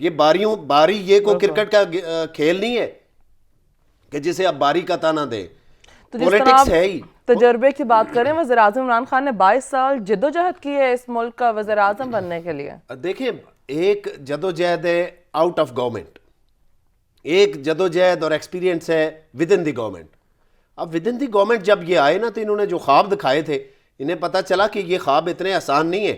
یہ باری یہ کوئی کرکٹ کا کھیل نہیں ہے کہ جسے آپ باری کا تانا دیں. پولیٹکس ہے ہی. تجربے کی بات کریں, وزیر اعظم عمران خان نے 22 سال جدوجہد کی ہے اس ملک کا وزیر اعظم بننے کے لیے. دیکھیں, ایک جدوجہد ہے آؤٹ آف گورنمنٹ, ایک جدوجہد اور ایکسپیرینس ہے ود ان دی گورنمنٹ. اب ود ان دی گورنمنٹ جب یہ آئے نا, تو انہوں نے جو خواب دکھائے تھے, انہیں پتہ چلا کہ یہ خواب اتنے آسان نہیں ہے.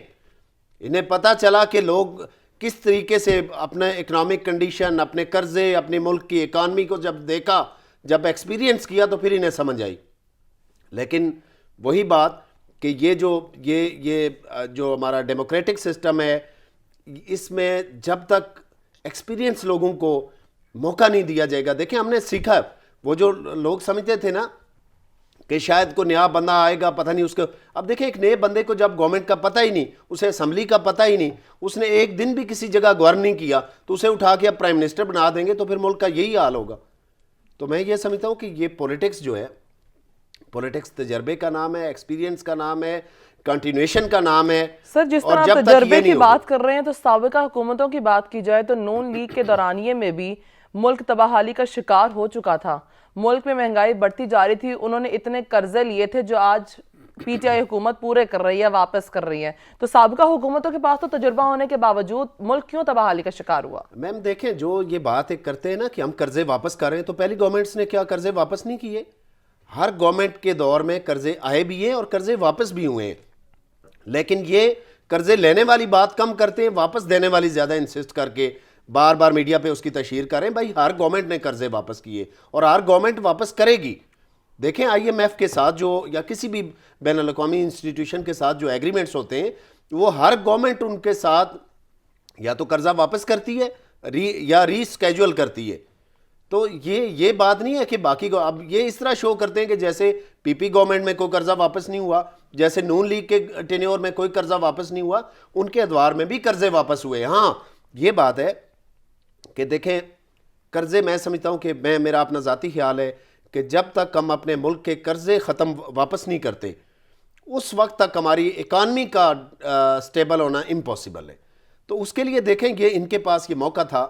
انہیں پتہ چلا کہ لوگ کس طریقے سے اپنا اکنامک کنڈیشن, اپنے قرضے, اپنے ملک کی اکانومی کو جب دیکھا, جب ایکسپیرینس کیا, تو پھر انہیں سمجھ آئی. لیکن وہی بات کہ یہ جو ہمارا ڈیموکریٹک سسٹم ہے, اس میں جب تک ایکسپیرینس لوگوں کو موقع نہیں دیا جائے گا. دیکھیں, ہم نے سیکھا, وہ جو لوگ سمجھتے تھے نا کہ شاید کوئی نیا بندہ آئے گا, پتہ نہیں اس کو. اب دیکھیں, ایک نئے بندے کو جب گورنمنٹ کا پتہ ہی نہیں, اسے اسمبلی کا پتہ ہی نہیں, اس نے ایک دن بھی کسی جگہ گورن نہیں کیا, تو اسے اٹھا کے اب پرائم منسٹر بنا دیں گے, تو پھر ملک کا یہی حال ہوگا. تو میں یہ سمجھتا ہوں کہ یہ پولیٹکس جو ہے, پولیٹکس تجربے کا نام ہے, ایکسپیرینس کا نام ہے, کنٹینویشن کا نام ہے. سر, جس طرح آپ تجربے کی بات کر رہے ہیں, تو سابقہ حکومتوں کی بات کی جائے تو نون لیگ کے دورانیے میں بھی ملک تباہی کا شکار ہو چکا تھا. ملک میں مہنگائی بڑھتی جا رہی تھی, انہوں نے اتنے قرضے لیے تھے جو آج پی ٹی آئی حکومت پورے کر رہی ہے, واپس کر رہی ہے. تو سابقہ حکومتوں کے پاس تو تجربہ ہونے کے باوجود ملک کیوں تباہی کا شکار ہوا؟ میم دیکھیں, جو یہ بات ایک کرتے ہیں نا کہ ہم قرضے واپس کر رہے ہیں, تو پہلی گورنمنٹس نے کیا قرضے واپس نہیں کیے؟ ہر گورنمنٹ کے دور میں قرضے آئے بھی ہیں اور قرضے واپس بھی ہوئے ہیں. لیکن یہ قرضے لینے والی بات کم کرتے ہیں, واپس دینے والی زیادہ انسسٹ کر کے بار بار میڈیا پہ اس کی تشہیر کریں. بھائی, ہر گورنمنٹ نے قرضے واپس کیے اور ہر گورنمنٹ واپس کرے گی. دیکھیں, آئی ایم ایف کے ساتھ جو, یا کسی بھی بین الاقوامی انسٹیٹیوشن کے ساتھ جو ایگریمنٹس ہوتے ہیں, وہ ہر گورنمنٹ ان کے ساتھ یا تو قرضہ واپس کرتی ہے یا ری اسکیجول کرتی ہے. تو یہ بات نہیں ہے کہ باقی کو اب یہ اس طرح شو کرتے ہیں کہ جیسے پی پی گورنمنٹ میں کوئی قرضہ واپس نہیں ہوا, جیسے نون لیگ کے ٹینیور میں کوئی قرضہ واپس نہیں ہوا. ان کے ادوار میں بھی قرضے واپس ہوئے. ہاں, یہ بات ہے کہ دیکھیں, قرضے میں سمجھتا ہوں کہ میرا اپنا ذاتی خیال ہے کہ جب تک ہم اپنے ملک کے قرضے ختم واپس نہیں کرتے, اس وقت تک ہماری اکانومی کا سٹیبل ہونا امپاسبل ہے. تو اس کے لیے دیکھیں, یہ ان کے پاس یہ موقع تھا.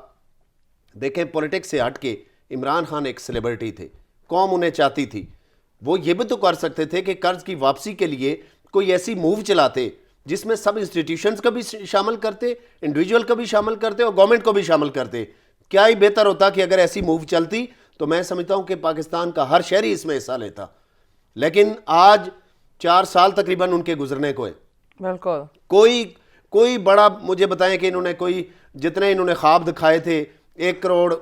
دیکھیں, پولیٹکس سے ہٹ کے عمران خان ایک سیلیبریٹی تھے, قوم انہیں چاہتی تھی. وہ یہ بھی تو کر سکتے تھے کہ قرض کی واپسی کے لیے کوئی ایسی موو چلاتے جس میں سب انسٹیٹیوشنز کو بھی شامل کرتے, انڈیویجول کو بھی شامل کرتے اور گورنمنٹ کو بھی شامل کرتے. کیا ہی بہتر ہوتا کہ اگر ایسی موو چلتی, تو میں سمجھتا ہوں کہ پاکستان کا ہر شہری اس میں حصہ لیتا. لیکن آج 4 سال تقریباً ان کے گزرنے کو ہے. بالکل. کوئی بڑا مجھے بتائیں کہ انہوں نے کوئی, جتنے انہوں نے خواب دکھائے تھے, 1 کروڑ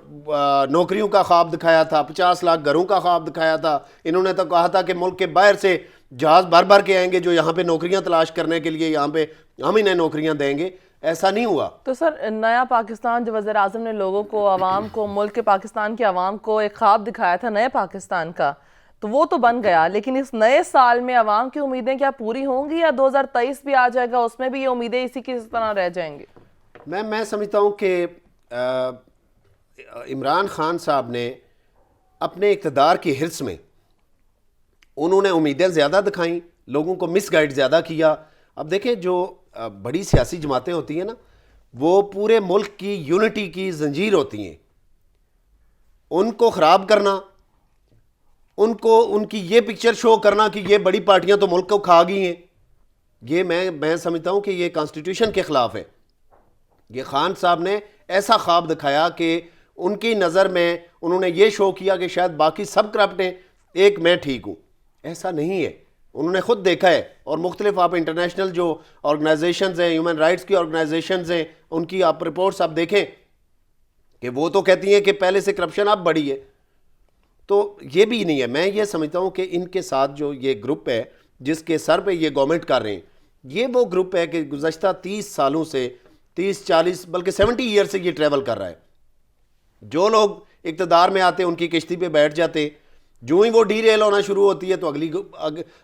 نوکریوں کا خواب دکھایا تھا, 50 لاکھ گھروں کا خواب دکھایا تھا. انہوں نے تو کہا تھا کہ ملک کے باہر سے جہاز بھر بھر کے آئیں گے جو یہاں پہ نوکریاں تلاش کرنے کے لیے, یہاں پہ ہم انہیں نوکریاں دیں گے. ایسا نہیں ہوا. تو سر, نیا پاکستان جو وزیر اعظم نے لوگوں کو, عوام کو, ملک کے پاکستان کے عوام کو ایک خواب دکھایا تھا نئے پاکستان کا, تو وہ تو بن گیا. لیکن اس نئے سال میں عوام کی امیدیں کیا پوری ہوں گی, یا 2023 بھی آ جائے گا, اس میں بھی یہ امیدیں اسی کی طرح رہ جائیں گی؟ میں سمجھتا ہوں کہ عمران خان صاحب نے اپنے اقتدار کی حرص میں انہوں نے امیدیں زیادہ دکھائیں, لوگوں کو مس گائیڈ زیادہ کیا. اب دیکھیں, جو بڑی سیاسی جماعتیں ہوتی ہیں نا, وہ پورے ملک کی یونٹی کی زنجیر ہوتی ہیں. ان کو خراب کرنا, ان کی یہ پکچر شو کرنا کہ یہ بڑی پارٹیاں تو ملک کو کھا گئی ہیں, یہ میں سمجھتا ہوں کہ یہ کانسٹیٹیوشن کے خلاف ہے. یہ خان صاحب نے ایسا خواب دکھایا کہ ان کی نظر میں انہوں نے یہ شو کیا کہ شاید باقی سب کرپٹ ہیں, ایک میں ٹھیک ہوں. ایسا نہیں ہے. انہوں نے خود دیکھا ہے, اور مختلف آپ انٹرنیشنل جو آرگنائزیشنز ہیں, ہیومن رائٹس کی آرگنائزیشنز ہیں, ان کی آپ رپورٹس آپ دیکھیں کہ وہ تو کہتی ہیں کہ پہلے سے کرپشن اب بڑھی ہے. تو یہ بھی نہیں ہے. میں یہ سمجھتا ہوں کہ ان کے ساتھ جو یہ گروپ ہے جس کے سر پہ یہ گورنمنٹ کر رہے ہیں, یہ وہ گروپ ہے کہ گزشتہ 30 سالوں سے, 30-40 بلکہ 70 ایئر سے یہ ٹریول کر رہا ہے. جو لوگ اقتدار میں آتے ہیں ان کی کشتی پہ بیٹھ جاتے ہیں, جو ہی وہ ڈی ریل ہونا شروع ہوتی ہے تو اگلی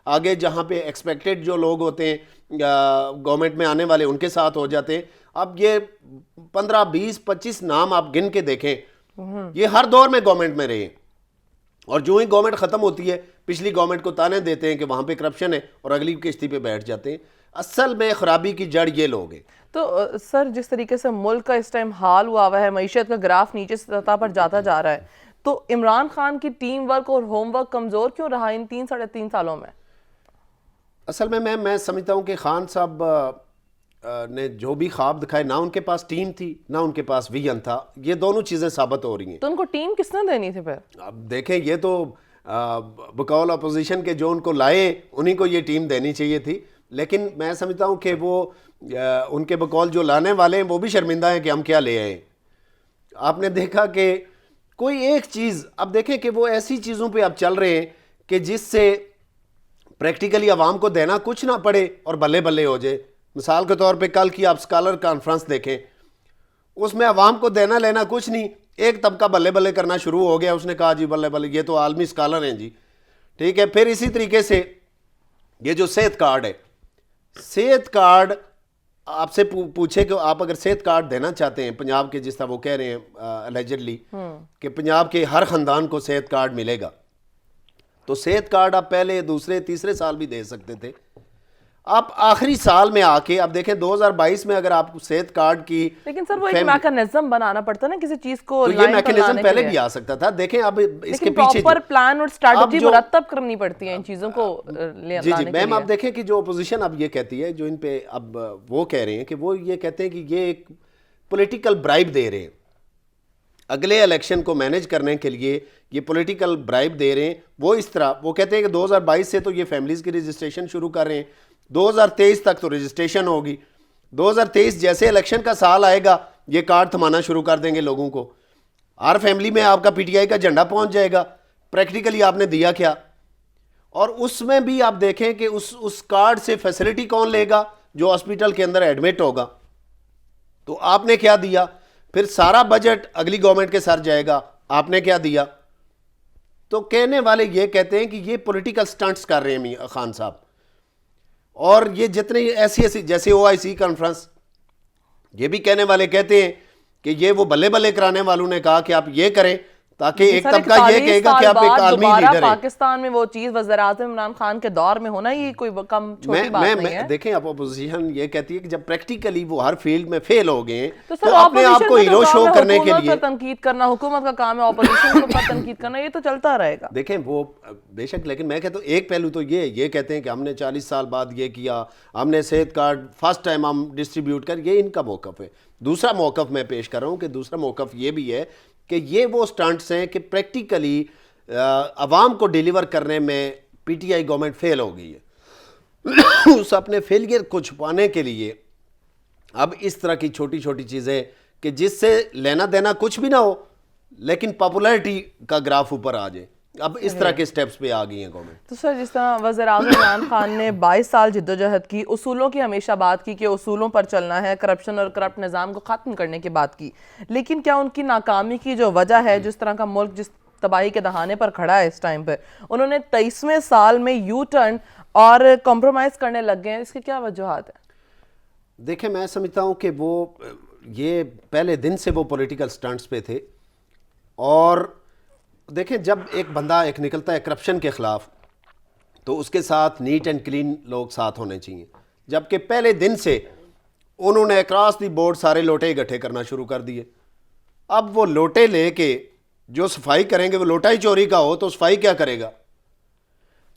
آگے جہاں پہ ایکسپیکٹڈ جو لوگ ہوتے ہیں گورنمنٹ میں آنے والے, ان کے ساتھ ہو جاتے ہیں. اب یہ 15-20-25 نام آپ گن کے دیکھیں, یہ ہر دور میں گورنمنٹ میں رہے ہیں. اور جو ہی گورنمنٹ ختم ہوتی ہے پچھلی گورنمنٹ کو تانے دیتے ہیں کہ وہاں پہ کرپشن ہے اور اگلی کشتی پہ بیٹھ جاتے ہیں. اصل میں خرابی کی جڑ یہ لوگ ہیں. تو سر جس طریقے سے ملک کا اس ٹائم حال ہوا ہے, معیشت کا گراف نیچے سطح پر جاتا جا رہا ہے, تو عمران خان کی ٹیم ورک اور ہوم ورک کمزور کیوں رہا ان 3-3.5 سالوں میں؟ اصل میں سمجھتا ہوں کہ خان صاحب نے جو بھی خواب دکھائے, نہ ان کے پاس ٹیم تھی نہ ان کے پاس ویژن تھا. یہ دونوں چیزیں ثابت ہو رہی ہیں. تو ان کو ٹیم کس نے دینی تھی پھر؟ اب دیکھیں, یہ تو بقول اپوزیشن کے جو ان کو لائے انہی کو یہ ٹیم دینی چاہیے تھی. لیکن میں سمجھتا ہوں کہ وہ ان کے بقول جو لانے والے ہیں وہ بھی شرمندہ ہیں کہ ہم کیا لے آئے. آپ نے دیکھا کہ کوئی ایک چیز, اب دیکھیں کہ وہ ایسی چیزوں پہ اب چل رہے ہیں کہ جس سے پریکٹیکلی عوام کو دینا کچھ نہ پڑے اور بلے بلے ہو جائے. مثال کے طور پہ کل کی آپ اسکالر کانفرنس دیکھیں, اس میں عوام کو دینا لینا کچھ نہیں, ایک طبقہ بلے بلے کرنا شروع ہو گیا. اس نے کہا جی بلے بلے یہ تو عالمی اسکالر ہیں جی, ٹھیک ہے. پھر اسی طریقے سے یہ جو صحت کارڈ ہے, صحت کارڈ آپ سے پوچھے کہ آپ اگر صحت کارڈ دینا چاہتے ہیں پنجاب کے, جس طرح وہ کہہ رہے ہیں الیجڈلی کہ پنجاب کے ہر خاندان کو صحت کارڈ ملے گا, تو صحت کارڈ آپ پہلے دوسرے تیسرے سال بھی دے سکتے تھے. آپ آخری سال میں آ کے اب دیکھیں 2022 میں اگر آپ صحت کارڈ کی, لیکن سر وہ ایک میکانزم بنانا پڑتا نا کسی چیز کو, تو یہ میکانزم پہلے بھی آ سکتا تھا. دیکھیں اب اس کے پیچھے پراپر پلان اور اسٹریٹجی مرتب کرنی پڑتی ہے ان چیزوں کو لانے کے لیے. میم آپ دیکھیں کہ جو اپوزیشن اب یہ کہتی ہے, جو ان پہ اب وہ کہہ رہے ہیں کہ وہ یہ کہتے ہیں کہ یہ ایک پولیٹیکل برائب دے رہے ہیں اگلے الیکشن کو مینیج کرنے کے لیے, یہ پولیٹیکل برائب دے رہے ہیں. وہ اس طرح وہ کہتے ہیں کہ 2022 سے تو یہ فیملیز کی رجسٹریشن شروع کر رہے ہیں, 2023 تک تو رجسٹریشن ہوگی, 2023 جیسے الیکشن کا سال آئے گا یہ کارڈ تھمانا شروع کر دیں گے لوگوں کو. ہر فیملی میں آپ کا پی ٹی آئی کا جھنڈا پہنچ جائے گا. پریکٹیکلی آپ نے دیا کیا؟ اور اس میں بھی آپ دیکھیں کہ اس کارڈ سے فیسلٹی کون لے گا؟ جو ہاسپٹل کے اندر ایڈمٹ ہوگا. تو آپ نے کیا دیا؟ پھر سارا بجٹ اگلی گورنمنٹ کے سر جائے گا, آپ نے کیا دیا؟ تو کہنے والے یہ کہتے ہیں کہ یہ پولیٹیکل سٹنٹس کر رہے ہیں خان صاحب. اور یہ جتنے ایسی جیسے OIC کانفرنس, یہ بھی کہنے والے کہتے ہیں کہ یہ وہ بلے بلے کرانے والوں نے کہا کہ آپ یہ کریں تاکہ ایک طبقہ یہ کہے گا کہ آپ ایک عالمی لیڈر ہیں. پاکستان میں وہ چیز وزیر اعظم عمران خان کے دور میں ہونا یہ کوئی کم چھوٹی بات نہیں ہے. دیکھیں اب اپوزیشن یہ کہتی ہے کہ جب پریکٹیکلی وہ ہر فیلڈ میں فیل ہو گئے تو اپنے آپ کو ہیرو شو کرنے کے لیے تنقید کرنا حکومت کا کام ہے, اپوزیشن کو تنقید کرنا, یہ تو چلتا رہے گا. دیکھیں وہ بے شک, لیکن میں کہتا ہوں ایک پہلو تو یہ کہتے ہیں کہ ہم نے 40 سال بعد یہ کیا, ہم نے صحت کارڈ فرسٹ ٹائم ہم ڈسٹریبیوٹ کر, یہ ان کا موقف ہے. دوسرا موقف میں پیش کر رہا ہوں کہ دوسرا موقف یہ بھی ہے کہ یہ وہ سٹنٹس ہیں کہ پریکٹیکلی عوام کو ڈیلیور کرنے میں پی ٹی آئی گورنمنٹ فیل ہو گئی ہے. اس اپنے فیلئر کو چھپانے کے لیے اب اس طرح کی چھوٹی چھوٹی چیزیں کہ جس سے لینا دینا کچھ بھی نہ ہو لیکن پاپولیرٹی کا گراف اوپر آ جائے, اب اس طرح کے سٹیپس پہ آ گئی ہیں گورنمنٹ. تو سر جس طرح وزیر اعظم عمران خان نے 22 سال جدوجہد کی, اصولوں کی ہمیشہ بات کی کہ اصولوں پر چلنا ہے, کرپشن اور کرپٹ نظام کو ختم کرنے کی بات کی, لیکن کیا ان کی ناکامی کی جو وجہ ہے, جس طرح کا ملک جس تباہی کے دہانے پر کھڑا ہے اس ٹائم پہ, انہوں نے 23ویں سال میں یو ٹرن اور کمپرومائز کرنے لگ گئے ہیں, اس کے کیا وجوہات ہیں؟ دیکھیں میں سمجھتا ہوں کہ وہ یہ پہلے دن سے وہ پولیٹیکل سٹنٹس پہ تھے. اور دیکھیں جب ایک بندہ ایک نکلتا ہے کرپشن کے خلاف تو اس کے ساتھ نیٹ اینڈ کلین لوگ ساتھ ہونے چاہیے, جبکہ پہلے دن سے انہوں نے اکراس دی بورڈ سارے لوٹے اکٹھے کرنا شروع کر دیے. اب وہ لوٹے لے کے جو صفائی کریں گے, وہ لوٹا ہی چوری کا ہو تو صفائی کیا کرے گا؟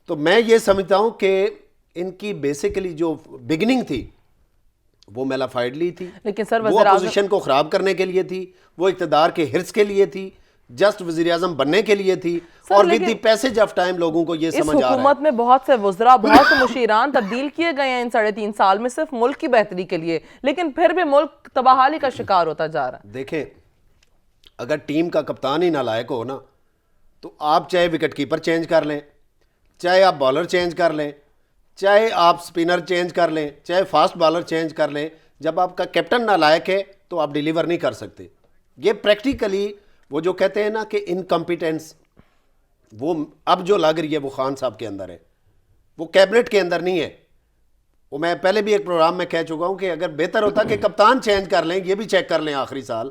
تو میں یہ سمجھتا ہوں کہ ان کی بیسیکلی جو بگننگ تھی وہ میلافائڈلی تھی, لیکن سر وہ اپوزیشن کو خراب کرنے کے لیے تھی, وہ اقتدار کے حرص کے لیے تھی, جسٹ وزیر اعظم بننے کے لیے تھی, اور with the passage of time لوگوں کو یہ سمجھ آ رہا ہے. اس حکومت میں بہت سے وزراء, بہت سے مشیران تبدیل کیے گئے ہیں ان 3.5 سال میں صرف ملک کی بہتری کے لیے, لیکن پھر بھی ملک تباہی کا شکار ہوتا جا رہا ہے. دیکھیں اگر ٹیم کا کپتان ہی نالائق ہو نا تو آپ چاہے وکٹ کیپر چینج کر لیں, چاہے آپ بالر چینج کر لیں, چاہے آپ سپنر چینج کر لیں, چاہے فاسٹ بالر چینج کر لیں, جب آپ کا کیپٹن نالائق ہے تو آپ ڈیلیور نہیں کر سکتے. یہ پریکٹیکلی وہ جو کہتے ہیں نا کہ انکمپیٹنس, وہ اب جو لگ رہی ہے وہ خان صاحب کے اندر ہے, وہ کیبنٹ کے اندر نہیں ہے. وہ میں پہلے بھی ایک پروگرام میں کہہ چکا ہوں کہ اگر بہتر ہوتا کہ کپتان چینج کر لیں, یہ بھی چیک کر لیں آخری سال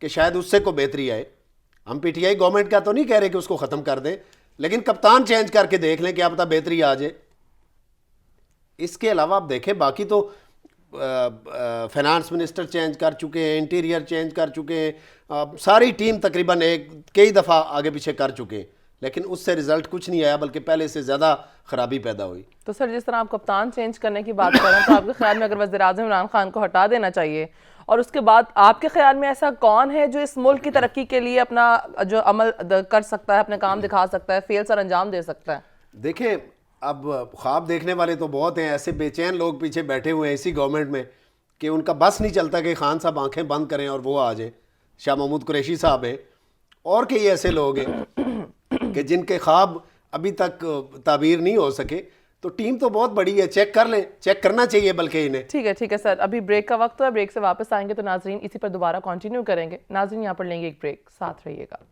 کہ شاید اس سے کو بہتری آئے. ہم پی ٹی آئی گورنمنٹ کا تو نہیں کہہ رہے کہ اس کو ختم کر دیں, لیکن کپتان چینج کر کے دیکھ لیں, کیا پتہ بہتری آ جائے. اس کے علاوہ آپ دیکھیں باقی تو فائنانس منسٹر چینج کر چکے ہیں, انٹیریئر چینج کر چکے ہیں, ساری ٹیم تقریباً کئی دفعہ آگے پیچھے کر چکے ہیں, لیکن اس سے رزلٹ کچھ نہیں آیا بلکہ پہلے سے زیادہ خرابی پیدا ہوئی. تو سر جس طرح آپ کپتان چینج کرنے کی بات کر رہے ہیں تو آپ کے خیال میں اگر وزیر اعظم عمران خان کو ہٹا دینا چاہیے, اور اس کے بعد آپ کے خیال میں ایسا کون ہے جو اس ملک کی ترقی کے لیے اپنا جو عمل کر سکتا ہے, اپنے کام دکھا سکتا ہے, فیل سر انجام دے سکتا ہے؟ دیکھیں اب خواب دیکھنے والے تو بہت ہیں, ایسے بے چین لوگ پیچھے بیٹھے ہوئے ہیں اسی گورنمنٹ میں کہ ان کا بس نہیں چلتا کہ خان صاحب آنکھیں بند کریں اور وہ آ جائیں. شاہ محمود قریشی صاحب ہیں اور کئی ایسے لوگ ہیں کہ جن کے خواب ابھی تک تعبیر نہیں ہو سکے. تو ٹیم تو بہت بڑی ہے, چیک کر لیں, چیک کرنا چاہیے بلکہ انہیں. ٹھیک ہے سر, ابھی بریک کا وقت ہے, بریک سے واپس آئیں گے تو ناظرین اسی پر دوبارہ کنٹینیو کریں گے. ناظرین یہاں پر لیں گے ایک بریک, ساتھ رہیے گا.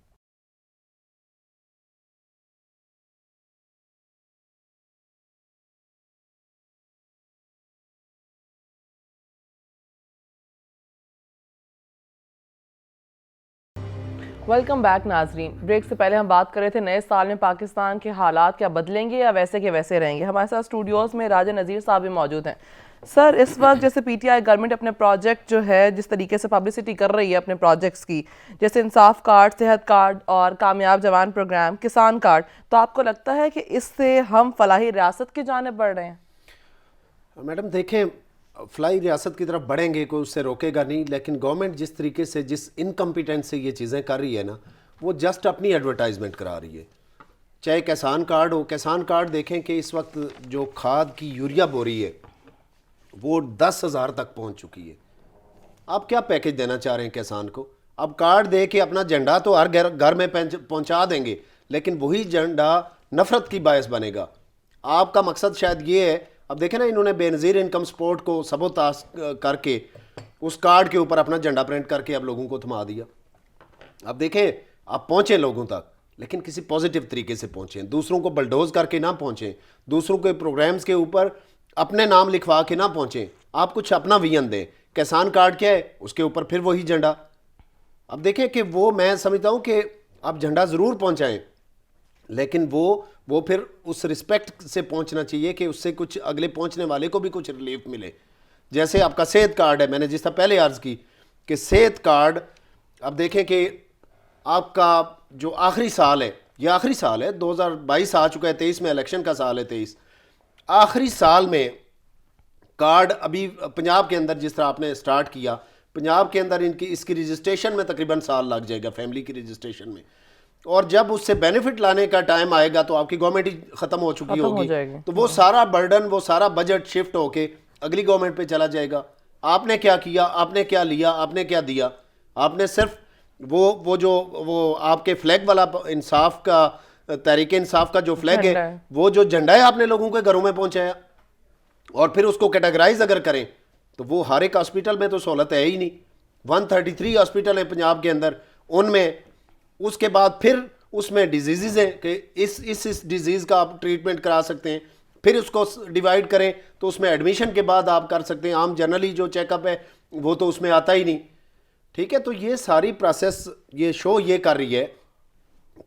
ویلکم بیک ناظرین. بریک سے پہلے ہم بات کر رہے تھے نئے سال میں پاکستان کے حالات کیا بدلیں گے یا ویسے کے ویسے رہیں گے. ہمارے ساتھ اسٹوڈیوز میں راجہ نذیر صاحب بھی موجود ہیں. سر اس وقت جیسے پی ٹی آئی گورنمنٹ اپنے پروجیکٹ جو ہے جس طریقے سے پبلسٹی کر رہی ہے اپنے پروجیکٹس کی, جیسے انصاف کارڈ, صحت کارڈ اور کامیاب جوان پروگرام, کسان کارڈ, تو آپ کو لگتا ہے کہ اس سے ہم فلاحی ریاست کی جانب بڑھ رہے ہیں؟ میڈم دیکھیں فلاحی ریاست کی طرف بڑھیں گے, کوئی اس سے روکے گا نہیں, لیکن گورنمنٹ جس طریقے سے جس انکمپیٹنس سے یہ چیزیں کر رہی ہے نا, وہ جسٹ اپنی ایڈورٹائزمنٹ کرا رہی ہے. چاہے کسان کارڈ ہو, کسان کارڈ دیکھیں کہ اس وقت جو کھاد کی یوریا بوری ہے وہ 10,000 تک پہنچ چکی ہے. آپ کیا پیکج دینا چاہ رہے ہیں کسان کو؟ اب کارڈ دے کے اپنا جھنڈا تو ہر گھر میں پہنچا دیں گے, لیکن وہی جھنڈا نفرت کی باعث بنے گا. آپ کا مقصد شاید یہ ہے. اب دیکھیں نا, انہوں نے بے نظیر انکم سپورٹ کو سبوتاش کر کے اس کارڈ کے اوپر اپنا جھنڈا پرنٹ کر کے اب لوگوں کو تھما دیا. اب دیکھیں آپ پہنچیں لوگوں تک, لیکن کسی پازیٹیو طریقے سے پہنچیں, دوسروں کو بلڈوز کر کے نہ پہنچیں, دوسروں کے پروگرامز کے اوپر اپنے نام لکھوا کے نہ پہنچیں. آپ کچھ اپنا ویژن دیں. کسان کارڈ کیا ہے, اس کے اوپر پھر وہی جھنڈا. اب دیکھیں کہ وہ میں سمجھتا ہوں کہ آپ جھنڈا ضرور پہنچائیں, لیکن وہ پھر اس رسپیکٹ سے پہنچنا چاہیے کہ اس سے کچھ اگلے پہنچنے والے کو بھی کچھ ریلیف ملے. جیسے آپ کا صحت کارڈ ہے, میں نے جس طرح پہلے عرض کی کہ صحت کارڈ, اب دیکھیں کہ آپ کا جو آخری سال ہے, یہ آخری سال ہے, 2022 آ چکا ہے, 23 میں الیکشن کا سال ہے, 23 آخری سال میں کارڈ ابھی پنجاب کے اندر جس طرح آپ نے سٹارٹ کیا, پنجاب کے اندر اس کی رجسٹریشن میں تقریباً سال لگ جائے گا, فیملی کی رجسٹریشن میں, اور جب اس سے بینیفٹ لانے کا ٹائم آئے گا تو آپ کی گورنمنٹ ہی ختم ہو چکی ہوگی, تو وہ سارا برڈن, وہ سارا بجٹ شفٹ ہو کے اگلی گورنمنٹ پہ چلا جائے گا. آپ نے کیا کیا, آپ نے کیا لیا, آپ نے کیا دیا؟ آپ نے صرف وہ آپ کے فلیگ والا انصاف کا, تحریک انصاف کا جو فلیگ ہے, وہ جو جھنڈا ہے آپ نے لوگوں کے گھروں میں پہنچایا, اور پھر اس کو کیٹیگرائز اگر کریں تو وہ ہر ایک ہاسپٹل میں تو سہولت ہے ہی نہیں. 133 ہاسپٹل ہیں پنجاب کے اندر, ان میں اس کے بعد پھر اس میں ڈیزیزز ہیں کہ اس ڈیزیز کا آپ ٹریٹمنٹ کرا سکتے ہیں, پھر اس کو ڈیوائڈ کریں تو اس میں ایڈمیشن کے بعد آپ کر سکتے ہیں. عام جنرلی جو چیک اپ ہے وہ تو اس میں آتا ہی نہیں. ٹھیک ہے, تو یہ ساری پروسیس یہ شو یہ کر رہی ہے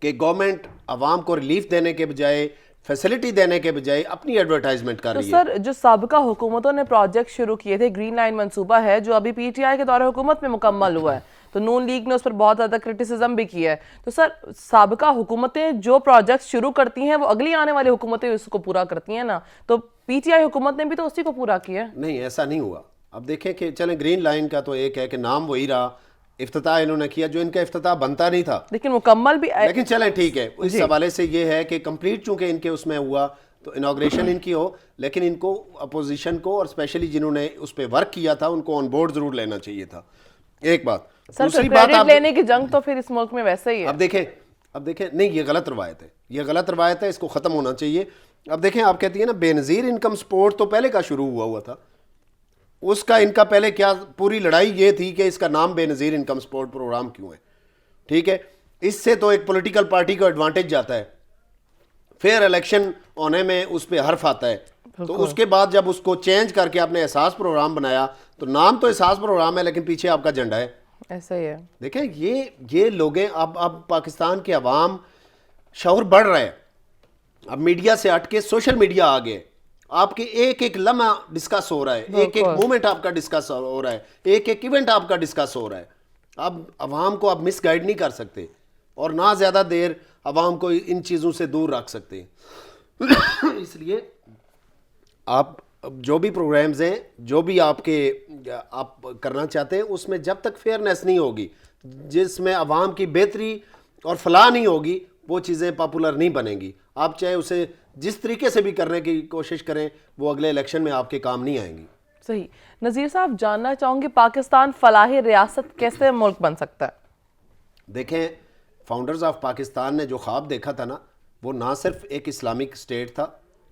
کہ گورنمنٹ عوام کو ریلیف دینے کے بجائے, فیسلٹی دینے کے بجائے اپنی ایڈورٹائزمنٹ کر رہی ہے. تو سر جو سابقہ حکومتوں نے پروجیکٹ شروع کیے تھے, گرین لائن منصوبہ ہے جو ابھی پی ٹی آئی کے دور حکومت میں مکمل ہوا ہے, تو نون لیگ نے اس پر بہت زیادہ کرٹیسزم بھی کیا ہے. تو سر سابقہ حکومتیں جو پروجیکٹ شروع کرتی ہیں وہ اگلی آنے والی حکومتیں اس کو پورا کرتی ہیں نا, تو پی ٹی آئی حکومت نے بھی تو اسی کو پورا کیا ہے. نہیں, ایسا نہیں ہوا. اب دیکھیں کہ چلیں گرین لائن کا تو ایک ہے کہ نام وہی رہا, افتتاح انہوں نے کیا جو ان کا افتتاح بنتا نہیں تھا, لیکن مکمل بھی, لیکن چلیں ٹھیک ہے. اس حوالے سے یہ ہے کہ کمپلیٹ چونکہ ان کے اس میں ہوا تو انوگریشن ان کی ہو, لیکن ان کو اپوزیشن کو اور اسپیشلی جنہوں نے اس پہ ورک کیا تھا ان کو آن بورڈ ضرور لینا چاہیے تھا. ایک بات. دوسری بات, آپ لینے کی جنگ تو پھر اس ملک میں ویسے ہی ہے. اب دیکھیں نہیں, یہ غلط روایت ہے, یہ غلط روایت ہے, اس کو ختم ہونا چاہیے. اب دیکھیں آپ کہتی ہیں نا بے نظیر انکم سپورٹ تو پہلے کا شروع ہوا تھا, اس کا ان کا پہلے کیا پوری لڑائی یہ تھی کہ اس کا نام بے نظیر انکم سپورٹ پروگرام کیوں ہے. ٹھیک ہے, اس سے تو ایک پولیٹیکل پارٹی کو ایڈوانٹیج جاتا ہے, پھر الیکشن ہونے میں اس پہ حرف آتا ہے, تو اس کے بعد جب اس کو چینج کر کے آپ نے احساس پروگرام بنایا تو نام تو احساس پروگرام ہے لیکن پیچھے آپ کا جھنڈا ہے. ایسا ہی ہے. دیکھیں یہ لوگ ہیں. اب پاکستان کے عوام شعور بڑھ رہا ہے. اب میڈیا سے ہٹ کے سوشل میڈیا آ گئے. آپ کے ایک ایک لمحہ ڈسکس ہو رہا ہے, ایک ایک مومنٹ آپ کا ڈسکس ہو رہا ہے, ایک ایک ایونٹ آپ کا ڈسکس ہو رہا ہے. اب عوام کو آپ مس گائیڈ نہیں کر سکتے اور نہ زیادہ دیر عوام کو ان چیزوں سے دور رکھ سکتے ہیں. اس لیے آپ جو بھی پروگرامز ہیں, جو بھی آپ کرنا چاہتے ہیں, اس میں جب تک فیئرنیس نہیں ہوگی, جس میں عوام کی بہتری اور فلاح نہیں ہوگی, وہ چیزیں پاپولر نہیں بنیں گی. آپ چاہے اسے جس طریقے سے بھی کرنے کی کوشش کریں, وہ اگلے الیکشن میں آپ کے کام نہیں آئیں گی. صحیح. نذیر صاحب, جاننا چاہوں گی پاکستان فلاحی ریاست کیسے ملک بن سکتا ہے؟ دیکھیں, فاؤنڈرز آف پاکستان نے جو خواب دیکھا تھا نا, وہ نہ صرف ایک اسلامک اسٹیٹ تھا,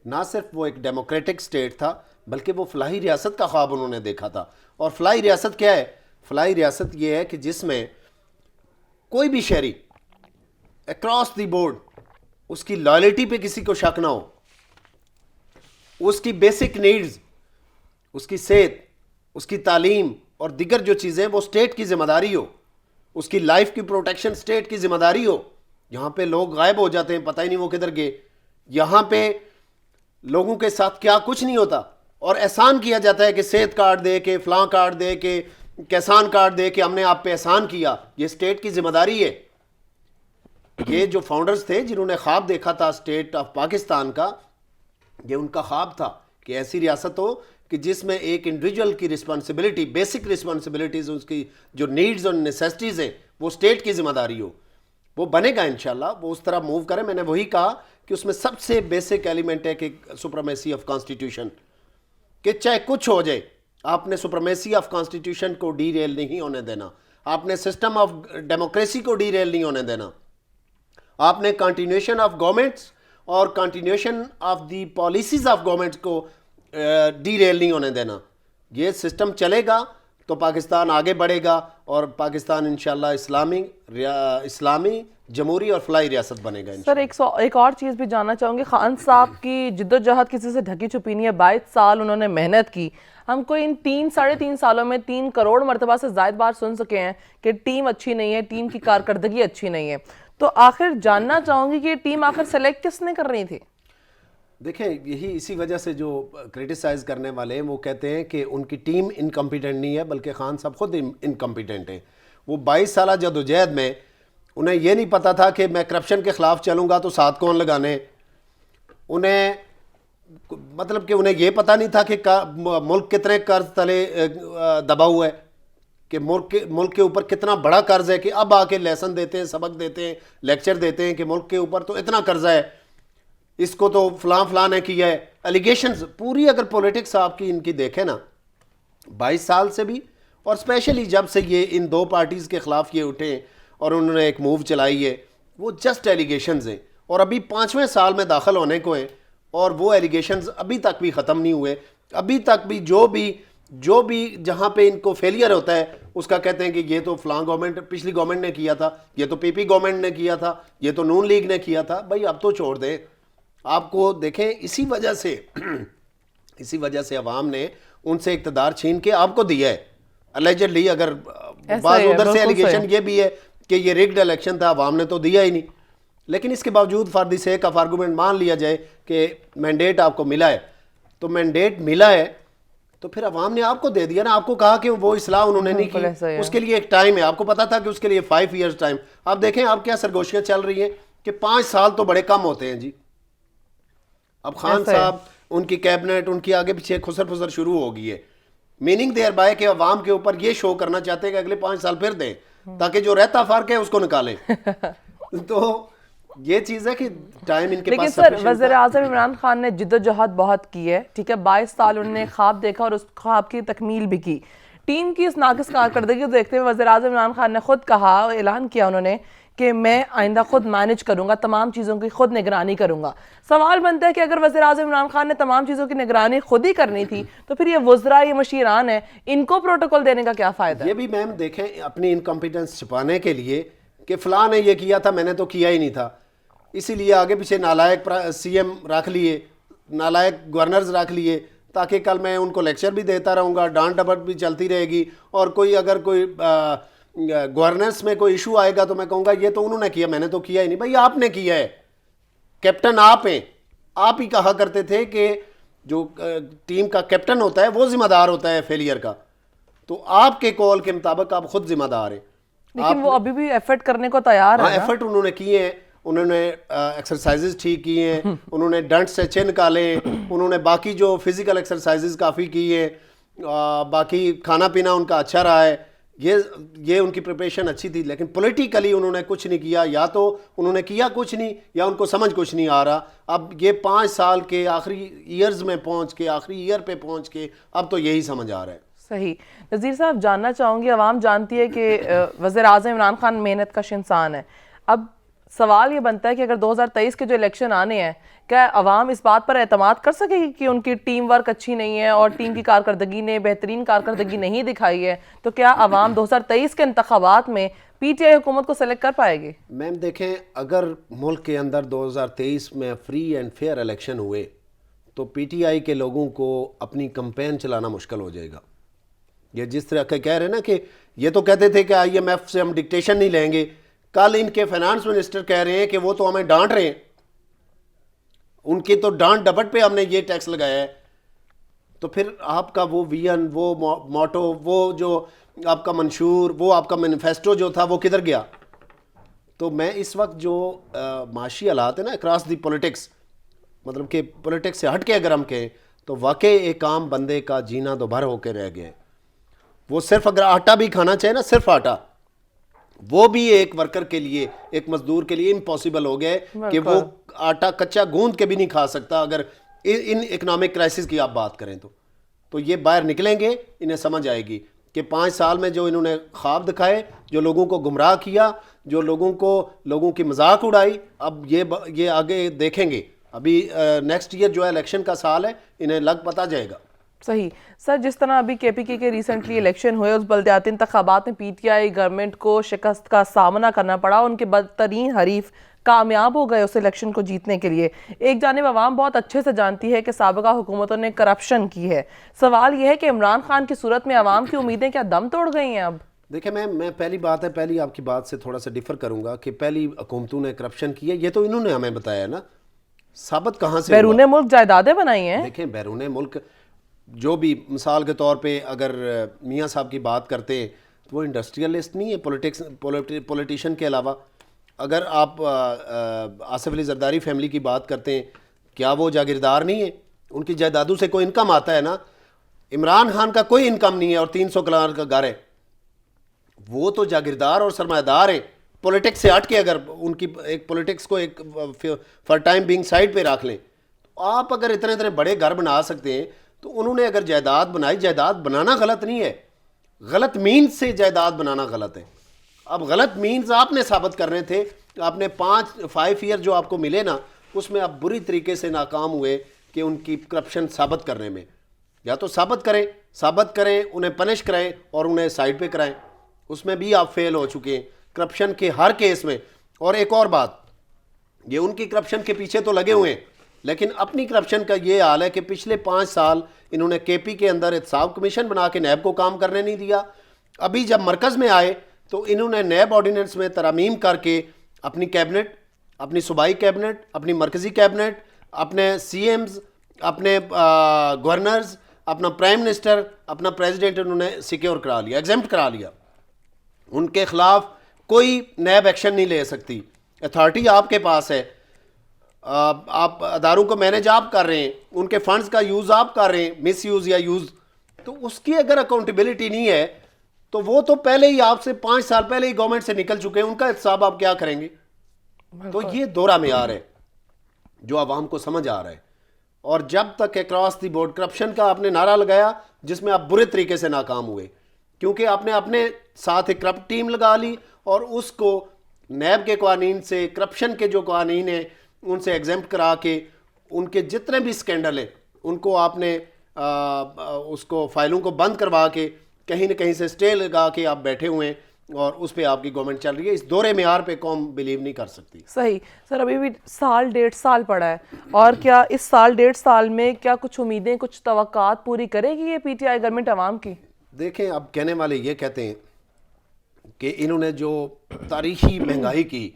نہ صرف وہ ایک ڈیموکریٹک اسٹیٹ تھا, بلکہ وہ فلاحی ریاست کا خواب انہوں نے دیکھا تھا. اور فلاحی ریاست کیا ہے؟ فلاحی ریاست یہ ہے کہ جس میں کوئی بھی شہری اکراس دی بورڈ اس کی لائلٹی پہ کسی کو شک نہ ہو, اس کی بیسک نیڈز, اس کی صحت, اس کی تعلیم اور دیگر جو چیزیں وہ اسٹیٹ کی ذمہ داری ہو, اس کی لائف کی پروٹیکشن اسٹیٹ کی ذمہ داری ہو. یہاں پہ لوگ غائب ہو جاتے ہیں, پتہ ہی نہیں وہ کدھر گئے. یہاں پہ لوگوں کے ساتھ کیا کچھ نہیں ہوتا, اور احسان کیا جاتا ہے کہ صحت کارڈ دے کے, فلاں کارڈ دے کے, کسان کارڈ دے کے ہم نے آپ پہ احسان کیا. یہ اسٹیٹ کی ذمہ داری ہے. یہ جو فاؤنڈرز تھے جنہوں نے خواب دیکھا تھا اسٹیٹ آف پاکستان کا, یہ ان کا خواب تھا کہ ایسی ریاست ہو کہ جس میں ایک انڈیویجول کی رسپانسبلٹی, بیسک رسپانسبلٹیز, اس کی جو نیڈز اور نیسیسٹیز ہیں وہ اسٹیٹ کی ذمہ داری ہو. وہ بنے گا انشاءاللہ, وہ اس طرح موو کرے. میں نے وہی کہا کہ اس میں سب سے بیسک ایلیمنٹ ہے کہ سپریمیسی آف کانسٹیٹیوشن, کہ چاہے کچھ ہو جائے آپ نے سپریمیسی آف کانسٹیٹیوشن کو ڈی ریل نہیں ہونے دینا, آپ نے سسٹم آف ڈیموکریسی کو ڈی ریل نہیں ہونے دینا, آپ نے کنٹینیوشن آف گورنمنٹس اور continuation of the policies of governments کو ڈی ریل نہیں ہونے دینا. یہ سسٹم چلے گا تو پاکستان آگے بڑھے گا, اور پاکستان انشاءاللہ اسلامی جمہوری اور فلاحی ریاست بنے گا. سر, ایک اور چیز بھی جاننا چاہوں گی. خان صاحب کی جد و جہد کسی سے ڈھکی چھپی نہیں ہے. 22 سال انہوں نے محنت کی. ہم کو ان 3-3.5 سالوں میں 3 کروڑ مرتبہ سے زائد بار سن سکے ہیں کہ ٹیم اچھی نہیں ہے, ٹیم کی کارکردگی اچھی نہیں ہے. تو آخر جاننا چاہوں گی کہ یہ ٹیم آخر سلیکٹ کس نے کر رہی تھی؟ دیکھیں, اسی وجہ سے جو کرٹیسائز کرنے والے ہیں وہ کہتے ہیں کہ ان کی ٹیم انکمپیٹنٹ نہیں ہے, بلکہ خان صاحب خود انکمپیٹنٹ ہیں. وہ 22 سالہ جدوجہد میں انہیں یہ نہیں پتا تھا کہ میں کرپشن کے خلاف چلوں گا تو ساتھ کون لگانے. انہیں مطلب کہ انہیں یہ پتا نہیں تھا کہ ملک کتنے قرض تلے دبا ہوا ہے, کہ ملک کے اوپر کتنا بڑا قرض ہے, کہ اب آ کے لیسن دیتے ہیں, سبق دیتے ہیں, لیکچر دیتے ہیں کہ ملک کے اوپر تو اتنا قرضہ ہے, اس کو تو فلاں نے کیا ہے. الیگیشنز پوری اگر پولیٹکس آپ کی ان کی دیکھیں نا 22 سال سے بھی, اور اسپیشلی جب سے یہ ان دو پارٹیز کے خلاف یہ اٹھے اور انہوں نے ایک موو چلائی ہے, وہ جسٹ ایلیگیشنز ہیں, اور ابھی 5ویں سال میں داخل ہونے کو ہیں, اور وہ ایلیگیشنز ابھی تک بھی ختم نہیں ہوئے. ابھی تک بھی جو بھی جہاں پہ ان کو فیلئر ہوتا ہے اس کا کہتے ہیں کہ یہ تو فلاں گورنمنٹ, پچھلی گورنمنٹ نے کیا تھا, یہ تو پی گورنمنٹ نے کیا تھا, یہ تو نون لیگ نے کیا تھا. بھائی اب تو چھوڑ دیں. آپ کو دیکھیں, اسی وجہ سے عوام نے ان سے اقتدار چھین کے آپ کو دیا ہے. اللیجڈلی اگر بعض ادھر سے ایلیگیشن یہ بھی ہے کہ یہ ریگڈ الیکشن تھا, عوام نے تو دیا ہی نہیں, لیکن اس کے باوجود for the sake of argument مان لیا جائے کہ مینڈیٹ آپ کو ملا ہے, تو مینڈیٹ ملا ہے تو پھر عوام نے آپ کو دے دیا نا. آپ کو کہا کہ وہ اصلاح انہوں نے نہیں کی, اس کے لیے ایک ٹائم ہے, آپ کو پتا تھا کہ اس کے لیے 5 ایئرز ٹائم. آپ دیکھیں آپ کیا سرگوشیاں چل رہی ہیں کہ 5 سال تو بڑے کم ہوتے ہیں جی. اب خان صاحب, ان کی کیبنٹ, ان کی آگے پیچھے خسر پھسر شروع ہو گئی ہے. میننگ دیر بائے کہ عوام کے اوپر یہ شو کرنا چاہتے ہیں کہ اگلے 5 سال پھر دیں, تاکہ جو رہتا فرق ہے اس کو نکالیں. تو یہ چیز ہے کہ ٹائم ان کے پاس. لیکن سر, وزیر اعظم عمران خان نے جد و جہد بہت کی ہے, ٹھیک ہے, 22 سال انہوں نے خواب دیکھا اور اس خواب کی تکمیل بھی کی. ٹیم کی اس ناقص کارکردگی کو دیکھتے ہوئے وزیر اعظم عمران خان نے خود کہا, اعلان کیا انہوں نے کہ میں آئندہ خود مینج کروں گا, تمام چیزوں کی خود نگرانی کروں گا. سوال بنتا ہے کہ اگر وزیر اعظم عمران خان نے تمام چیزوں کی نگرانی خود ہی کرنی تھی تو پھر یہ وزراء, یہ مشیران ہیں, ان کو پروٹوکول دینے کا کیا فائدہ ہے؟ یہ بھی میم دیکھیں اپنی انکمپیٹنس چھپانے کے لیے کہ فلاں نے یہ کیا تھا, میں نے تو کیا ہی نہیں تھا, اسی لیے آگے پیچھے نالائق سی ایم رکھ لیے, نالائق گورنرز رکھ لیے, تاکہ کل میں ان کو لیکچر بھی دیتا رہوں گا, ڈانٹ ڈپٹ بھی چلتی رہے گی, اور کوئی اگر کوئی گورننس میں کوئی ایشو آئے گا تو میں کہوں گا یہ تو انہوں نے کیا, میں نے تو کیا ہی نہیں. بھائی آپ نے کیا ہے, کیپٹن آپ ہیں, آپ ہی کہا کرتے تھے کہ جو ٹیم کا کیپٹن ہوتا ہے وہ ذمہ دار ہوتا ہے فیلئر کا, تو آپ کے کال کے مطابق آپ خود ذمہ دار ہیں. لیکن وہ ابھی بھی ایفرٹ کرنے کو تیار ہے. ایفرٹ انہوں نے کیے ہیں, انہوں نے ایکسرسائزز ٹھیک کی ہیں, انہوں نے ڈنٹ سے چھ نکالے ہیں, انہوں نے باقی جو فزیکل ایکسرسائزز کافی کی ہیں, باقی کھانا پینا ان کا اچھا رہا ہے, یہ ان کی پریپریشن اچھی تھی. لیکن پولیٹیکلی انہوں نے کچھ نہیں کیا, یا تو انہوں نے کیا کچھ نہیں یا ان کو سمجھ کچھ نہیں آ رہا. اب یہ 5 سال کے آخری ایئرز میں پہنچ کے, آخری ایئر پہ پہنچ کے اب تو یہی سمجھ آ رہا ہے. صحیح. نذیر صاحب جاننا چاہوں گی, عوام جانتی ہے کہ وزیر اعظم عمران خان محنت کش انسان ہے. اب سوال یہ بنتا ہے کہ اگر 2023 کے جو الیکشن آنے ہیں, کیا عوام اس بات پر اعتماد کر سکے گی کہ ان کی ٹیم ورک اچھی نہیں ہے اور ٹیم کی کارکردگی نے بہترین کارکردگی نہیں دکھائی ہے, تو کیا عوام 2023 کے انتخابات میں پی ٹی آئی حکومت کو سلیکٹ کر پائے گی؟ میم دیکھیں, اگر ملک کے اندر 2023 میں فری اینڈ فیئر الیکشن ہوئے تو پی ٹی آئی کے لوگوں کو اپنی کمپین چلانا مشکل ہو جائے گا. یہ جس طرح کہ کہہ رہے ہیں نا کہ یہ تو کہتے تھے کہ آئی ایم ایف سے ہم ڈکٹیشن نہیں لیں گے, کل ان کے فائنانس منسٹر کہہ رہے ہیں کہ وہ تو ہمیں ڈانٹ رہے ہیں, ان کی تو ڈانٹ ڈپٹ پہ ہم نے یہ ٹیکس لگایا ہے. تو پھر آپ کا وہ ویژن, وہ موٹو, وہ جو آپ کا منشور, وہ آپ کا مینیفیسٹو جو تھا وہ کدھر گیا؟ تو میں اس وقت جو معاشی حالات ہیں نا اکراس دی پولیٹکس, مطلب کہ پولیٹکس سے ہٹ کے اگر ہم کہیں تو واقعی ایک عام بندے کا جینا دوبھر ہو کے رہ گیا ہے. وہ صرف اگر آٹا بھی کھانا چاہے نا, صرف آٹا, وہ بھی ایک ورکر کے لیے, ایک مزدور کے لیے امپاسبل ہو گیا ہے کہ وہ آٹا کچا گوند کے بھی نہیں کھا سکتا. اگر ان اکنامک کرائسس کی آپ بات کریں تو یہ باہر نکلیں گے, انہیں سمجھ آئے گی کہ 5 سال میں جو انہوں نے خواب دکھائے, جو لوگوں کو گمراہ کیا, جو لوگوں کی مذاق اڑائی, اب یہ آگے دیکھیں گے. ابھی نیکسٹ ایئر جو ہے الیکشن کا سال ہے, انہیں لگ پتا جائے گا. صحیح. سر جس طرح ابھی کے پی کے ریسنٹلی الیکشن ہوئے, اس بلدیاتی انتخابات میں پی ٹی آئی گورنمنٹ کو شکست کا سامنا کرنا پڑا, ان کے بدترین حریف کامیاب ہو گئے اس الیکشن کو جیتنے کے لیے. ایک جانب عوام بہت اچھے سے جانتی ہے کہ سابقہ حکومتوں نے کرپشن کی ہے. سوال یہ ہے کہ عمران خان کی صورت میں عوام کی امیدیں کیا دم توڑ گئی ہیں اب؟ دیکھیں میں پہلی آپ کی بات سے تھوڑا سا ڈیفر کروں گا کہ پہلی حکومتوں نے کرپشن کی ہے, یہ تو انہوں نے ہمیں بتایا نا, ثابت کہاں سے بیرون ملک جائیدادیں بنائی ہیں. دیکھیں بیرون ملک جو بھی, مثال کے طور پہ اگر میاں صاحب کی بات کرتے ہیں تو وہ انڈسٹریلسٹ نہیں ہے پولیٹیشین کے علاوہ. اگر آپ آصف علی زرداری فیملی کی بات کرتے ہیں, کیا وہ جاگیردار نہیں ہے؟ ان کی جائیدادوں سے کوئی انکم آتا ہے نا. عمران خان کا کوئی انکم نہیں ہے اور 300 کنال کا گھر ہے. وہ تو جاگیردار اور سرمایہ دار ہیں. پولیٹکس سے ہٹ کے اگر ان کی ایک پولیٹکس کو ایک فار ٹائم بینگ سائڈ پہ رکھ لیں, تو آپ اگر اتنے بڑے گھر بنا سکتے ہیں تو انہوں نے اگر جائیداد بنائی, جائیداد بنانا غلط نہیں ہے, غلط مینز سے جائیداد بنانا غلط ہے. اب غلط مینز آپ نے ثابت کرنے تھے, آپ نے 5 ایئر جو آپ کو ملے نا, اس میں آپ بری طریقے سے ناکام ہوئے کہ ان کی کرپشن ثابت کرنے میں. یا تو ثابت کریں, انہیں پنش کریں اور انہیں سائڈ پہ کرائیں, اس میں بھی آپ فیل ہو چکے ہیں کرپشن کے ہر کیس میں. اور ایک اور بات, یہ ان کی کرپشن کے پیچھے تو لگے ہوئے ہیں, لیکن اپنی کرپشن کا یہ حال ہے کہ پچھلے 5 سال انہوں نے کے پی کے اندر احتساب کمیشن بنا کے نیب کو کام کرنے نہیں دیا. ابھی جب مرکز میں آئے تو انہوں نے نیب آرڈیننس میں ترامیم کر کے اپنی کیبنٹ, اپنی صوبائی کیبنٹ, اپنی مرکزی کیبنٹ, اپنے سی ایمز, اپنے گورنرز, اپنا پرائم منسٹر, اپنا پریزیڈنٹ انہوں نے سیکیور کرا لیا, ایگزمپٹ کرا لیا. ان کے خلاف کوئی نیب ایکشن نہیں لے سکتی. اتھارٹی آپ کے پاس ہے, آپ اداروں کو مینیج آپ کر رہے ہیں, ان کے فنڈز کا یوز آپ کر رہے ہیں, مس یوز یا یوز, تو اس کی اگر اکاؤنٹیبلٹی نہیں ہے تو وہ تو پہلے ہی آپ سے 5 سال پہلے ہی گورنمنٹ سے نکل چکے ہیں, ان کا احتساب آپ کیا کریں گے؟ تو یہ دورہ معیار ہے جو عوام کو سمجھ آ رہا ہے. اور جب تک اکراس دی بورڈ کرپشن کا آپ نے نعرہ لگایا جس میں آپ برے طریقے سے ناکام ہوئے, کیونکہ آپ نے اپنے ساتھ ایک کرپٹ ٹیم لگا لی اور اس کو نیب کے قوانین سے, کرپشن کے جو قوانین ہیں ان سے ایگزمپٹ کرا کے, ان کے جتنے بھی سکینڈل ہیں ان کو آپ نے اس کو فائلوں کو بند کروا کے کہیں نہ کہیں سے سٹے لگا کے آپ بیٹھے ہوئے ہیں, اور اس پہ آپ کی گورنمنٹ چل رہی ہے. اس دورے معیار پہ قوم بلیو نہیں کر سکتی. صحیح. سر ابھی بھی 1.5 سال پڑا ہے, اور کیا اس 1.5 سال میں کیا کچھ امیدیں, کچھ توقعات پوری کرے گی یہ پی ٹی آئی گورنمنٹ عوام کی؟ دیکھیں, اب کہنے والے یہ کہتے ہیں کہ انہوں نے جو تاریخی مہنگائی کی,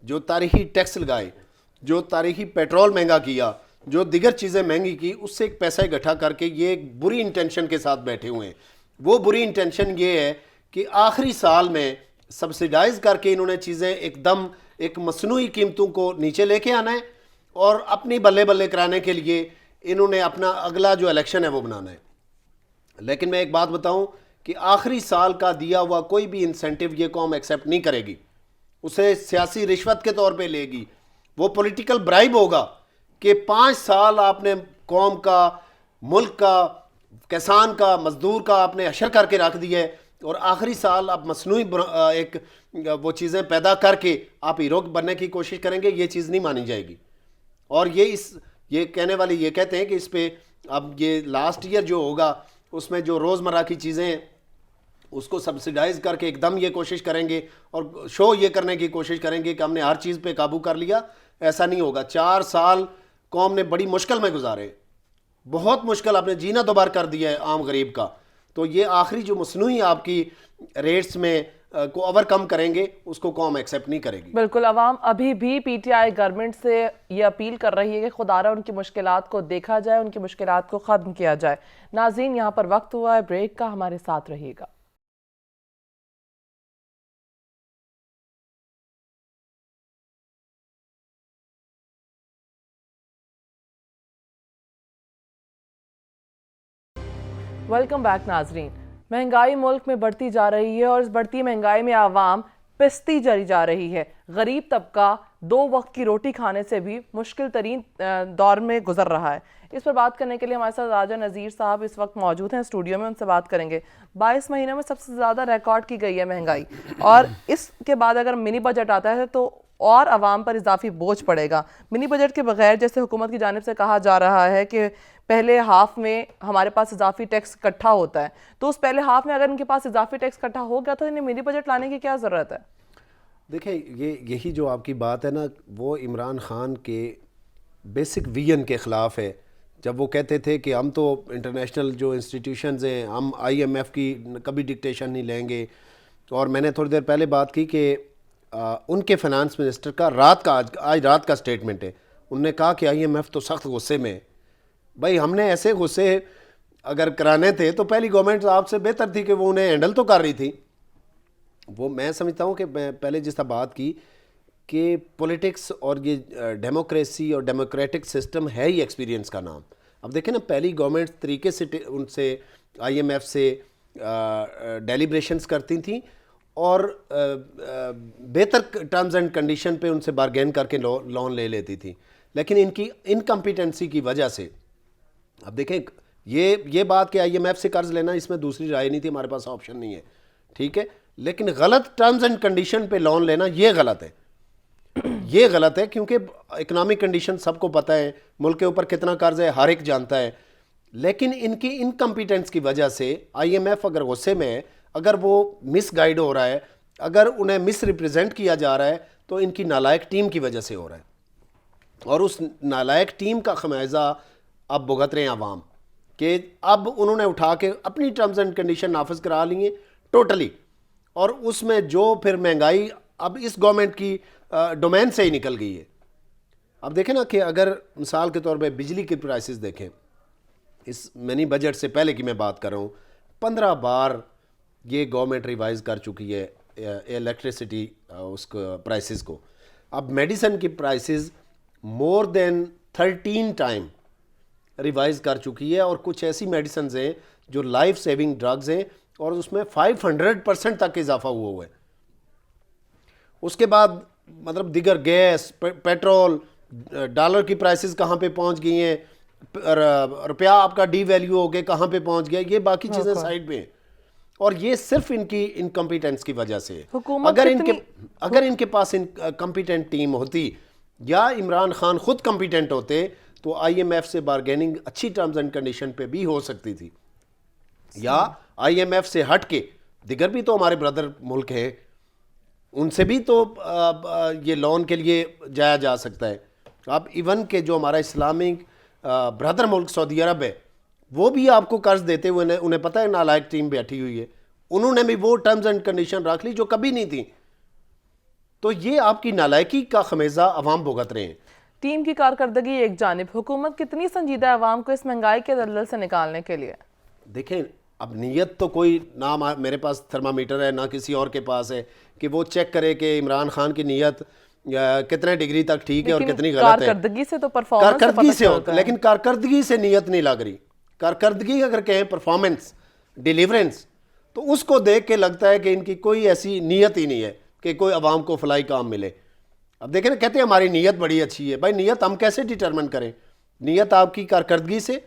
جو تاریخی ٹیکس لگائے, جو تاریخی پیٹرول مہنگا کیا, جو دیگر چیزیں مہنگی کی, اس سے ایک پیسہ اکٹھا کر کے یہ ایک بری انٹینشن کے ساتھ بیٹھے ہوئے ہیں. وہ بری انٹینشن یہ ہے کہ آخری سال میں سبسیڈائز کر کے انہوں نے چیزیں ایک دم ایک مصنوعی قیمتوں کو نیچے لے کے آنا ہے, اور اپنی بلے بلے کرانے کے لیے انہوں نے اپنا اگلا جو الیکشن ہے وہ بنانا ہے. لیکن میں ایک بات بتاؤں کہ آخری سال کا دیا ہوا کوئی بھی انسینٹیو یہ قوم ایکسیپٹ نہیں کرے گی, اسے سیاسی رشوت کے طور پہ لے گی. وہ پولیٹیکل برائب ہوگا کہ 5 سال آپ نے قوم کا, ملک کا, کسان کا, مزدور کا آپ نے حشر کر کے رکھ دیا ہے, اور آخری سال آپ مصنوعی ایک وہ چیزیں پیدا کر کے آپ ہیرو بننے کی کوشش کریں گے. یہ چیز نہیں مانی جائے گی. اور یہ کہنے والے یہ کہتے ہیں کہ اس پہ اب یہ لاسٹ ایئر جو ہوگا اس میں جو روزمرہ کی چیزیں ہیں اس کو سبسیڈائز کر کے ایک دم یہ کوشش کریں گے اور شو یہ کرنے کی کوشش کریں گے کہ ہم نے ہر چیز پہ قابو کر لیا. ایسا نہیں ہوگا. 4 سال قوم نے بڑی مشکل میں گزارے, بہت مشکل, آپ نے جینا دوبار کر دیا ہے عام غریب کا. تو یہ آخری جو مصنوعی آپ کی ریٹس میں کو اوور کم کریں گے اس کو قوم ایکسیپٹ نہیں کرے گی. بالکل. عوام ابھی بھی پی ٹی آئی گورنمنٹ سے یہ اپیل کر رہی ہے کہ خدا را ان کی مشکلات کو دیکھا جائے, ان کی مشکلات کو ختم کیا جائے. ناظرین, یہاں پر وقت ہوا ہے بریک کا, ہمارے ساتھ رہیے گا. ویلکم بیک ناظرین. مہنگائی ملک میں بڑھتی جا رہی ہے اور اس بڑھتی مہنگائی میں عوام پستی جلی جا رہی ہے. غریب طبقہ 2 وقت کی روٹی کھانے سے بھی مشکل ترین دور میں گزر رہا ہے. اس پر بات کرنے کے لیے ہمارے ساتھ راجہ نذیر صاحب اس وقت موجود ہیں اسٹوڈیو میں, ان سے بات کریں گے. 22 مہینوں میں سب سے زیادہ ریکارڈ کی گئی ہے مہنگائی, اور اس کے بعد اگر منی بجٹ آتا ہے تو اور عوام پر اضافی بوجھ پڑے گا. منی بجٹ کے بغیر جیسے حکومت کی جانب سے کہا جا رہا ہے کہ پہلے ہاف میں ہمارے پاس اضافی ٹیکس اکٹھا ہوتا ہے, تو اس پہلے ہاف میں اگر ان کے پاس اضافی ٹیکس اکٹھا ہو گیا تو انہیں منی بجٹ لانے کی کیا ضرورت ہے؟ دیکھیں, یہی جو آپ کی بات ہے نا, وہ عمران خان کے بیسک ویژن کے خلاف ہے. جب وہ کہتے تھے کہ ہم تو انٹرنیشنل جو انسٹیٹیوشنز ہیں, ہم IMF کی کبھی ڈکٹیشن نہیں لیں گے. اور میں نے تھوڑی دیر پہلے بات کی کہ ان کے فائنانس منسٹر کا آج رات کا سٹیٹمنٹ ہے. انہوں نے کہا کہ IMF تو سخت غصے میں. بھائی, ہم نے ایسے غصے اگر کرانے تھے تو پہلی گورنمنٹ آپ سے بہتر تھی کہ وہ انہیں ہینڈل تو کر رہی تھی. وہ میں سمجھتا ہوں کہ میں پہلے جس طرح بات کی کہ پولیٹکس اور یہ ڈیموکریسی اور ڈیموکریٹک سسٹم ہے ہی ایکسپیرینس کا نام. اب دیکھیں نا, پہلی گورنمنٹ طریقے سے ان سے IMF سے ڈیلیبریشنز کرتی تھیں اور بہتر ٹرمز اینڈ کنڈیشن پہ ان سے بارگین کر کے لون لے لیتی تھی. لیکن ان کی انکمپیٹنسی کی وجہ سے, اب دیکھیں یہ بات کہ IMF سے قرض لینا, اس میں دوسری رائے نہیں تھی, ہمارے پاس آپشن نہیں ہے, ٹھیک ہے, لیکن غلط ٹرمز اینڈ کنڈیشن پہ لون لینا یہ غلط ہے. یہ غلط ہے کیونکہ اکنامک کنڈیشن سب کو پتہ ہے, ملک کے اوپر کتنا قرض ہے ہر ایک جانتا ہے. لیکن ان کی انکمپیٹنس کی وجہ سے IMF اگر غصے میں ہے, اگر وہ مس گائیڈ ہو رہا ہے, اگر انہیں مس ریپرزینٹ کیا جا رہا ہے, تو ان کی نالائق ٹیم کی وجہ سے ہو رہا ہے. اور اس نالائق ٹیم کا خمیازہ اب بھگت رہے ہیں عوام, کہ اب انہوں نے اٹھا کے اپنی ٹرمز اینڈ کنڈیشن نافذ کرا لی ہیں ٹوٹلی, اور اس میں جو پھر مہنگائی اب اس گورنمنٹ کی ڈومین سے ہی نکل گئی ہے. اب دیکھیں نا کہ اگر مثال کے طور پہ بجلی کی پرائسز دیکھیں, اس منی بجٹ سے پہلے کی میں بات کر رہا ہوں, 15 بار یہ گورنمنٹ ریوائز کر چکی ہے الیکٹریسٹی اس کو پرائسز کو. اب میڈیسن کی پرائسز مور دین 13 ٹائم ریوائز کر چکی ہے, اور کچھ ایسی میڈیسنز ہیں جو لائف سیونگ ڈرگز ہیں اور اس میں 500% تک اضافہ ہوا ہے. اس کے بعد مطلب دیگر گیس, پیٹرول, ڈالر کی پرائسز کہاں پہ پہنچ گئی ہیں, روپیہ آپ کا ڈی ویلیو ہو گیا کہاں پہ پہنچ گیا, یہ باقی چیزیں سائڈ پہ ہیں. اور یہ صرف ان کی انکمپیٹنس کی وجہ سے ہے. اگر ان کے پاس کمپیٹنٹ ٹیم ہوتی یا عمران خان خود کمپیٹنٹ ہوتے تو IMF سے بارگیننگ اچھی ٹرمز اینڈ کنڈیشن پہ بھی ہو سکتی تھی, یا IMF سے ہٹ کے دیگر بھی تو ہمارے بردر ملک ہیں, ان سے بھی تو یہ لون کے لیے جایا جا سکتا ہے. آپ ایون کہ جو ہمارا اسلامک بردر ملک سعودی عرب ہے, وہ بھی آپ کو قرض دیتے ہوئے انہیں پتہ ہے نالائق ٹیم بیٹھی ہوئی ہے, انہوں نے بھی وہ ٹرمز اینڈ کنڈیشن رکھ لی جو کبھی نہیں تھی. تو یہ آپ کی نالائکی کا خمیزہ عوام بھگت رہے ہیں. ٹیم کی کارکردگی ایک جانب، حکومت کتنی سنجیدہ ہے عوام کو اس مہنگائی کے دلدل سے نکالنے کے لیے؟ دیکھیں اب نیت تو کوئی نہ میرے پاس تھرمامیٹر ہے نہ کسی اور کے پاس ہے کہ وہ چیک کرے کہ عمران خان کی نیت کتنے ڈگری تک ٹھیک ہے اور کتنی غلط ہے. کارکردگی سے تو پرفارمنس کارکردگی سے ہوتا ہے، لیکن کارکردگی سے نیت نہیں لگ رہی. کارکردگی اگر کہیں پرفارمنس ڈیلیورنس تو اس کو دیکھ کے لگتا ہے کہ ان کی کوئی ایسی نیت ہی نہیں ہے کہ کوئی عوام کو فلاحی کام ملے. اب دیکھیں نا، کہتے ہیں ہماری نیت بڑی اچھی ہے. بھائی نیت ہم کیسے ڈیٹرمن کریں؟ نیت آپ کی کارکردگی سے،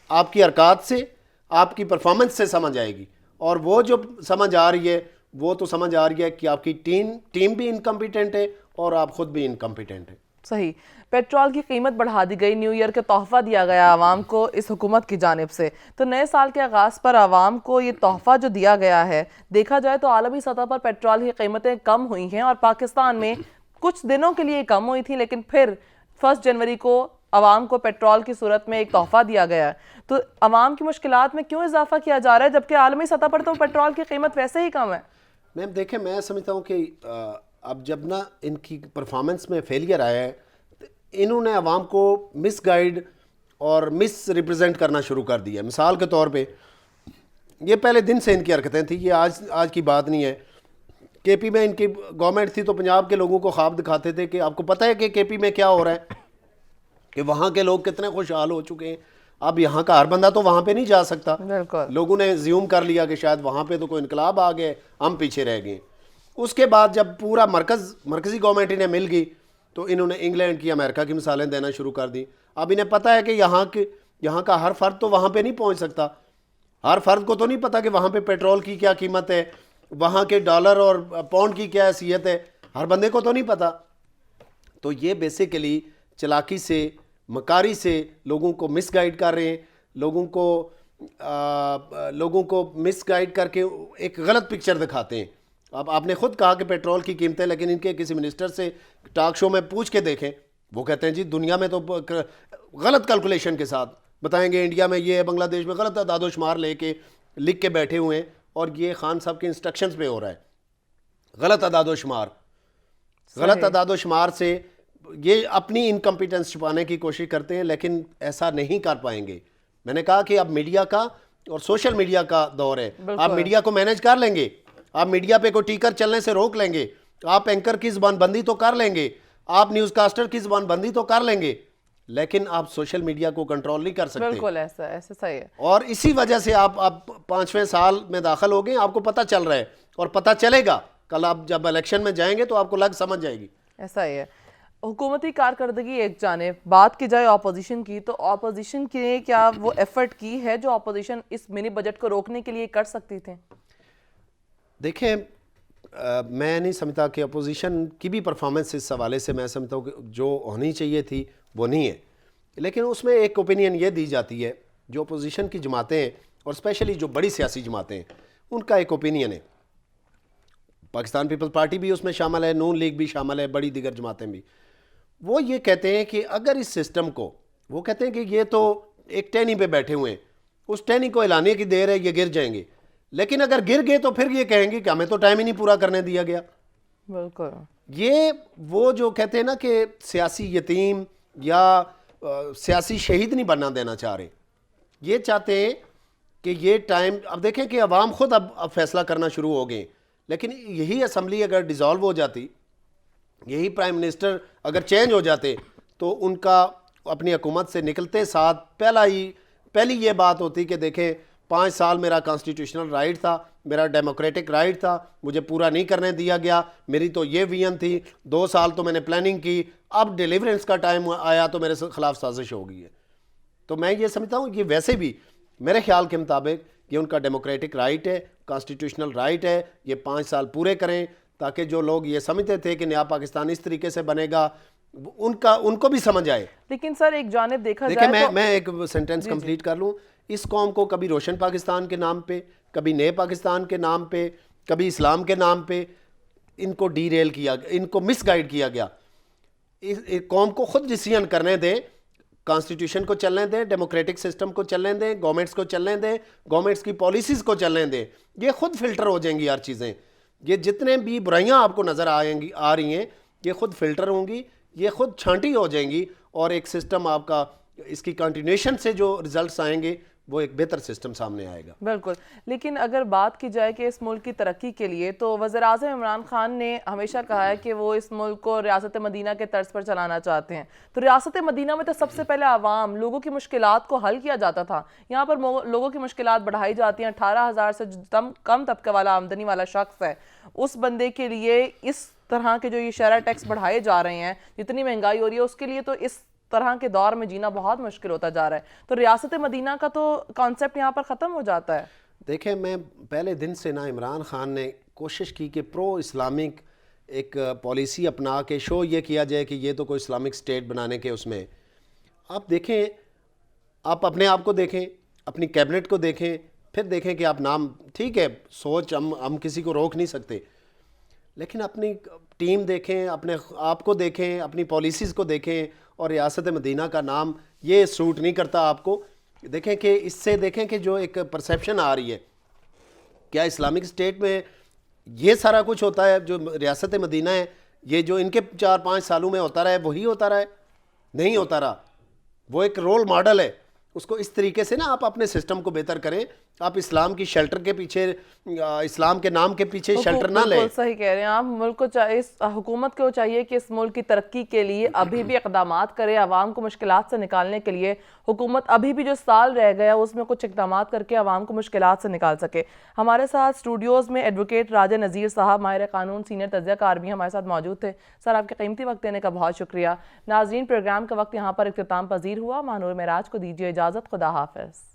آپ کی حرکات سے، آپ کی پرفارمنس سے سمجھ آئے گی. اور وہ جو سمجھ آ رہی ہے وہ تو سمجھ آ رہی ہے کہ آپ کی ٹیم بھی انکمپیٹنٹ ہے اور آپ خود بھی انکمپیٹنٹ ہیں. صحیح. پیٹرول کی قیمت بڑھا دی گئی، نیو ایئر کا تحفہ دیا گیا عوام کو اس حکومت کی جانب سے. تو نئے سال کے آغاز پر عوام کو یہ تحفہ جو دیا گیا ہے، دیکھا جائے تو عالمی سطح پر پیٹرول کی قیمتیں کم ہوئی ہیں اور پاکستان میں کچھ دنوں کے لیے کم ہوئی تھی، لیکن پھر 1 جنوری کو عوام کو پیٹرول کی صورت میں ایک تحفہ دیا گیا ہے. تو عوام کی مشکلات میں کیوں اضافہ کیا جا رہا ہے جبکہ عالمی سطح پر تو پیٹرول کی قیمت ویسے ہی کم ہے؟ میم دیکھیں، میں سمجھتا ہوں کہ اب جب نا ان کی پرفارمنس میں فیلئر آیا ہے، انہوں نے عوام کو مس گائیڈ اور مس ریپرزینٹ کرنا شروع کر دیا. مثال کے طور پہ یہ پہلے دن سے ان کی حرکتیں تھیں، یہ آج کی بات نہیں ہے. کے پی میں ان کی گورنمنٹ تھی تو پنجاب کے لوگوں کو خواب دکھاتے تھے کہ آپ کو پتہ ہے کہ کے پی میں کیا ہو رہا ہے، کہ وہاں کے لوگ کتنے خوشحال ہو چکے ہیں. اب یہاں کا ہر بندہ تو وہاں پہ نہیں جا سکتا. لوگوں نے زیوم کر لیا کہ شاید وہاں پہ تو کوئی انقلاب آ گئے، ہم پیچھے رہ گئے. اس کے بعد جب پورا مرکزی گورنمنٹ انہیں مل گئی تو انہوں نے انگلینڈ کی، امریکہ کی مثالیں دینا شروع کر دی. اب انہیں پتہ ہے کہ یہاں کا ہر فرد تو وہاں پہ نہیں پہنچ سکتا. ہر فرد کو تو نہیں پتہ کہ وہاں پہ پیٹرول کی کیا قیمت ہے، وہاں کے ڈالر اور پاؤنڈ کی کیا حیثیت ہے، ہر بندے کو تو نہیں پتہ. تو یہ بیسیکلی چلاکی سے، مکاری سے لوگوں کو مس گائیڈ کر رہے ہیں، لوگوں کو مس گائیڈ کر کے ایک غلط پکچر دکھاتے ہیں. اب آپ نے خود کہا کہ پیٹرول کی قیمتیں، لیکن ان کے کسی منسٹر سے ٹاک شو میں پوچھ کے دیکھیں، وہ کہتے ہیں جی دنیا میں تو غلط کیلکولیشن کے ساتھ بتائیں گے، انڈیا میں یہ ہے، بنگلہ دیش میں غلط اعداد و شمار لے کے لکھ کے بیٹھے ہوئے ہیں اور یہ خان صاحب کے انسٹرکشنز پہ ہو رہا ہے. غلط اعداد و شمار سے یہ اپنی انکمپیٹنس چھپانے کی کوشش کرتے ہیں، لیکن ایسا نہیں کر پائیں گے. میں نے کہا کہ اب میڈیا کا اور سوشل میڈیا کا دور ہے. آپ میڈیا کو مینیج کر لیں گے، آپ میڈیا پہ کوئی ٹیکر چلنے سے روک لیں گے، آپ اینکر کی زبان بندی تو کر لیں گے، آپ نیوز کاسٹر کی زبان بندی تو کر لیں گے، لیکن آپ سوشل میڈیا کو کنٹرول نہیں کر سکتے. بالکل ایسا صحیح ہے. اور اسی وجہ سے آپ 5ویں سال میں داخل ہو گئے، آپ کو پتہ چل رہا ہے اور پتہ چلے گا. کل آپ جب الیکشن میں جائیں گے تو آپ کو سمجھ جائے گی. ایسا ہی ہے. حکومتی کارکردگی ایک جانب، بات کی جائے اپوزیشن کی، تو اپوزیشن کی کیا وہ ایفرٹ کی ہے جو اپوزیشن اس منی بجٹ کو روکنے کے لیے کر سکتی تھے؟ دیکھیں میں نہیں سمجھتا کہ اپوزیشن کی بھی پرفارمنس اس حوالے سے، میں سمجھتا ہوں کہ جو ہونی چاہیے تھی وہ نہیں ہے. لیکن اس میں ایک اوپینین یہ دی جاتی ہے، جو اپوزیشن کی جماعتیں ہیں اور اسپیشلی جو بڑی سیاسی جماعتیں ہیں، ان کا ایک اوپینین ہے. پاکستان پیپلز پارٹی بھی اس میں شامل ہے، نون لیگ بھی شامل ہے، بڑی دیگر جماعتیں بھی. وہ یہ کہتے ہیں کہ اگر اس سسٹم کو، وہ کہتے ہیں کہ یہ تو ایک ٹہنی پہ بیٹھے ہوئے ہیں، اس ٹہنی کو ہلانے کی دیر ہے، یہ گر جائیں گے. لیکن اگر گر گئے تو پھر یہ کہیں گے کہ ہمیں تو ٹائم ہی نہیں پورا کرنے دیا گیا. بالکل. یہ وہ جو کہتے ہیں نا کہ سیاسی یتیم یا سیاسی شہید نہیں بننا دینا چاہ رہے. یہ چاہتے ہیں کہ یہ ٹائم، اب دیکھیں کہ عوام خود اب فیصلہ کرنا شروع ہو گئے. لیکن یہی اسمبلی اگر ڈیزالو ہو جاتی، یہی پرائم منسٹر اگر چینج ہو جاتے، تو ان کا اپنی حکومت سے نکلتے ساتھ پہلی یہ بات ہوتی کہ دیکھیں 5 سال میرا کانسٹیٹیوشنل رائٹ تھا، میرا ڈیموکریٹک رائٹ تھا، مجھے پورا نہیں کرنے دیا گیا، میری تو یہ ویژن تھی، 2 سال تو میں نے پلاننگ کی، اب ڈیلیورنس کا ٹائم آیا تو میرے خلاف سازش ہو گئی ہے. تو میں یہ سمجھتا ہوں یہ ویسے بھی میرے خیال کے مطابق یہ ان کا ڈیموکریٹک رائٹ ہے، کانسٹیٹیوشنل رائٹ ہے، یہ 5 سال پورے کریں تاکہ جو لوگ یہ سمجھتے تھے کہ نیا پاکستان اس طریقے سے بنے گا ان کو بھی سمجھ آئے. لیکن سر ایک جانب دیکھا جائے دیکھیں میں ایک سینٹنس کمپلیٹ کر لوں. اس قوم کو کبھی روشن پاکستان کے نام پہ، کبھی نئے پاکستان کے نام پہ، کبھی اسلام کے نام پہ ان کو ڈی ریل کیا، ان کو مس گائیڈ کیا گیا. قوم کو خود ڈیسیژن کرنے دیں. کانسٹیٹیوشن کو چلنے دیں, ڈیموکریٹک سسٹم کو چلنے دیں, گورنمنٹس کو چلنے دیں, گورنمنٹس کی پالیسیز کو چلنے دیں, یہ خود فلٹر ہو جائیں گی ہر چیزیں. یہ جتنے بھی برائیاں آپ کو نظر آ رہی ہیں یہ خود فلٹر ہوں گی, یہ خود چھانٹی ہو جائیں گی, اور ایک سسٹم آپ کا اس کی کنٹینیوشن سے جو ریزلٹس آئیں گے وہ ایک بہتر سسٹم سامنے آئے گا. بالکل. لیکن اگر بات کی جائے کہ اس ملک کی ترقی کے لیے تو وزیر اعظم عمران خان نے ہمیشہ کہا ہے کہ وہ اس ملک کو ریاست مدینہ کے طرز پر چلانا چاہتے ہیں. تو ریاست مدینہ میں تو سب سے پہلے عوام, لوگوں کی مشکلات کو حل کیا جاتا تھا. یہاں پر لوگوں کی مشکلات بڑھائی جاتی ہیں. 18,000 سے کم طبقے والا آمدنی والا شخص ہے, اس بندے کے لیے اس طرح کے جو یہ شرح ٹیکس بڑھائے جا رہے ہیں, جتنی مہنگائی ہو رہی ہے اس کے لیے تو اس طرح کے دور میں جینا بہت مشکل ہوتا جا رہا ہے. تو ریاست مدینہ کا تو کانسیپٹ یہاں پر ختم ہو جاتا ہے. دیکھیں, میں پہلے دن سے نا عمران خان نے کوشش کی کہ پرو اسلامک ایک پالیسی اپنا کے شو یہ کیا جائے کہ یہ تو کوئی اسلامک اسٹیٹ بنانے کے اس میں آپ دیکھیں, آپ اپنے آپ کو دیکھیں, اپنی کیبنٹ کو دیکھیں, پھر دیکھیں کہ آپ نام, ٹھیک ہے سوچ ہم کسی کو روک نہیں سکتے, لیکن اپنی ٹیم دیکھیں, اپنے آپ کو دیکھیں, اپنی پالیسیز کو دیکھیں, اور ریاست مدینہ کا نام یہ سوٹ نہیں کرتا آپ کو. دیکھیں کہ اس سے دیکھیں کہ جو ایک پرسیپشن آ رہی ہے, کیا اسلامک اسٹیٹ میں یہ سارا کچھ ہوتا ہے جو ریاست مدینہ ہے, یہ جو ان کے 4-5 سالوں میں ہوتا رہا ہے وہی ہوتا رہا ہے؟ نہیں ہوتا رہا. وہ ایک رول ماڈل ہے, اس کو اس طریقے سے نا آپ اپنے سسٹم کو بہتر کریں. آپ اسلام کی شیلٹر کے پیچھے, اسلام کے نام کے پیچھے شیلٹر نہ لیں. بالکل صحیح کہہ رہے ہیں آپ. ملک کو حکومت کو چاہیے کہ اس ملک کی ترقی کے لیے ابھی بھی اقدامات کرے. عوام کو مشکلات سے نکالنے کے لیے حکومت ابھی بھی جو سال رہ گیا اس میں کچھ اقدامات کر کے عوام کو مشکلات سے نکال سکے. ہمارے ساتھ اسٹوڈیوز میں ایڈوکیٹ راجہ نذیر صاحب, ماہر قانون, سینئر تجزیہ کار بھی ہمارے ساتھ موجود تھے. سر, آپ کے قیمتی وقت دینے کا بہت شکریہ. ناظرین, پروگرام کا وقت یہاں پر اختتام پذیر ہوا. ماہ نور معراج کو دیجیے اجازت. خدا حافظ.